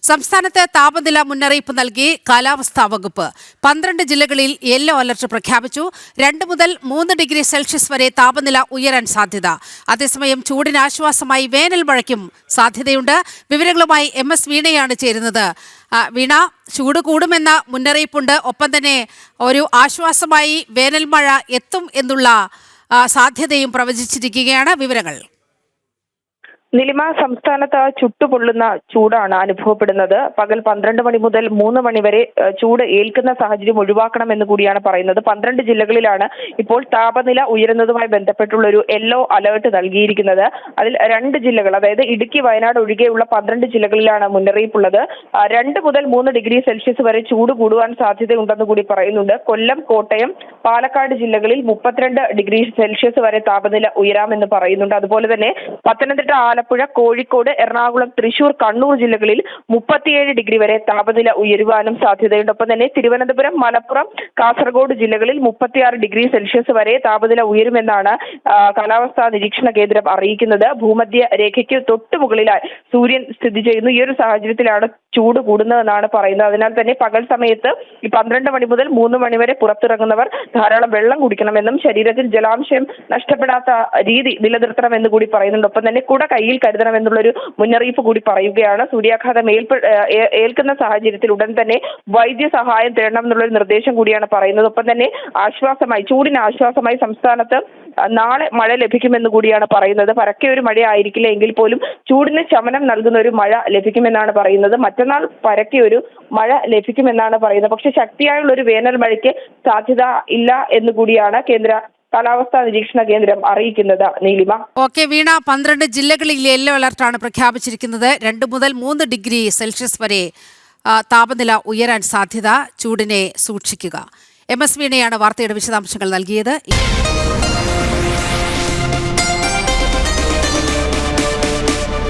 സംസ്ഥാനത്ത് താപനില മുന്നറിയിപ്പ് നൽകി കാലാവസ്ഥാ വകുപ്പ് 12 ജില്ലകളിൽ യെല്ലോ അലർട്ട് പ്രഖ്യാപിച്ചു. 2 മുതൽ 3 ഡിഗ്രി സെൽഷ്യസ് വരെ താപനില ഉയരാൻ സാധ്യത. അതേസമയം ചൂടിന് ആശ്വാസമായി വേനൽ മഴയ്ക്കും സാധ്യതയുണ്ട്. വിവരങ്ങളുമായി MS വീണയാണ് ചേരുന്നത്. വീണ, ചൂട് കൂടുമെന്ന മുന്നറിയിപ്പുണ്ട്, ഒപ്പം തന്നെ ഒരു ആശ്വാസമായി വേനൽ മഴ എത്തും എന്നുള്ള സാധ്യതയും പ്രവചിച്ചിരിക്കുകയാണ്. വിവരങ്ങൾ. നിലിമ, സംസ്ഥാനത്ത് ചുട്ടുപൊള്ളുന്ന ചൂടാണ് അനുഭവപ്പെടുന്നത്. പകൽ 12 മണി മുതൽ 3 മണി വരെ ചൂട് ഏൽക്കുന്ന സാഹചര്യം ഒഴിവാക്കണമെന്ന് കൂടിയാണ് പറയുന്നത്. 12 ജില്ലകളിലാണ് ഇപ്പോൾ താപനില ഉയരുന്നതുമായി ബന്ധപ്പെട്ടുള്ള ഒരു യെല്ലോ അലേർട്ട് നൽകിയിരിക്കുന്നത്. അതിൽ 2 ജില്ലകൾ, അതായത് ഇടുക്കി, വയനാട് ഒഴികെയുള്ള 12 ജില്ലകളിലാണ് മുന്നറിയിപ്പുള്ളത്. 2 മുതൽ 3 ഡിഗ്രി സെൽഷ്യസ് വരെ ചൂട് കൂടുവാൻ സാധ്യതയുണ്ടെന്ന് കൂടി പറയുന്നുണ്ട്. കൊല്ലം, കോട്ടയം, പാലക്കാട് ജില്ലകളിൽ 32 ഡിഗ്രി സെൽഷ്യസ് വരെ താപനില ഉയരാമെന്ന് പറയുന്നുണ്ട്. അതുപോലെ തന്നെ പത്തനംതിട്ട, ആലപ്പുഴ, കോഴിക്കോട്, എറണാകുളം, തൃശൂർ, കണ്ണൂർ ജില്ലകളിൽ 37 ഡിഗ്രി വരെ താപനില ഉയരുവാനും സാധ്യതയുണ്ട്. ഒപ്പം തന്നെ തിരുവനന്തപുരം, മലപ്പുറം, കാസർഗോഡ് ജില്ലകളിൽ 36 ഡിഗ്രി സെൽഷ്യസ് വരെ താപനില ഉയരുമെന്നാണ് കാലാവസ്ഥാ നിരീക്ഷണ കേന്ദ്രം അറിയിക്കുന്നത്. ഭൂമധ്യ രേഖയ്ക്ക് തൊട്ടു മുകളിലായി സൂര്യൻ സ്ഥിതി ചെയ്യുന്നു. ഈ ഒരു സാഹചര്യത്തിലാണ് ചൂട് കൂടുന്നതെന്നാണ് പറയുന്നത്. അതിനാൽ തന്നെ പകൽ സമയത്ത് ഈ 12 മണി മുതൽ 3 മണി വരെ പുറത്തിറങ്ങുന്നവർ ധാരാളം വെള്ളം കുടിക്കണമെന്നും ശരീരത്തിൽ ജലാംശം നഷ്ടപ്പെടാത്ത രീതി നിലനിർത്തണമെന്ന് കൂടി പറയുന്നുണ്ട്. ഒപ്പം തന്നെ കുട കയ്യിൽ കരുതണമെന്നുള്ളൊരു മുന്നറിയിപ്പ് കൂടി പറയുകയാണ്. സൂര്യാഘാതം ഏൽക്കുന്ന സാഹചര്യത്തിൽ ഉടൻ തന്നെ വൈദ്യസഹായം തേടണം എന്നുള്ളൊരു നിർദ്ദേശം കൂടിയാണ് പറയുന്നത്. ഒപ്പം തന്നെ ചൂടിന് ആശ്വാസമായി സംസ്ഥാനത്ത് നാളെ മഴ ലഭിക്കുമെന്ന് കൂടിയാണ് പറയുന്നത്. പരക്കെ ഒരു മഴ ആയിരിക്കില്ല എങ്കിൽ പോലും ചൂടിന് ശമനം നൽകുന്ന ഒരു മഴ ലഭിക്കുമെന്നാണ് പറയുന്നത്. മറ്റന്നാൾ പരക്കെ ഒരു മഴ ലഭിക്കുമെന്നാണ് പറയുന്നത്. പക്ഷെ ശക്തിയായുള്ള ഒരു വേനൽ മഴയ്ക്ക് സാധ്യത ഇല്ല എന്ന് കൂടിയാണ് കേന്ദ്ര കാലാവസ്ഥാ നിരീക്ഷണ കേന്ദ്രം അറിയിക്കുന്നത്. നീലിമ. ഓക്കെ വീണ, 12 ജില്ലകളിൽ യെല്ലോ അലർട്ടാണ് പ്രഖ്യാപിച്ചിരിക്കുന്നത്. 2 മുതൽ 3 ഡിഗ്രി സെൽഷ്യസ് വരെ താപനില ഉയരാൻ സാധ്യത. ചൂടിനെ സൂക്ഷിക്കുക. MS വീണയാണ് വാർത്തയുടെ വിശദാംശങ്ങൾ നൽകിയത്.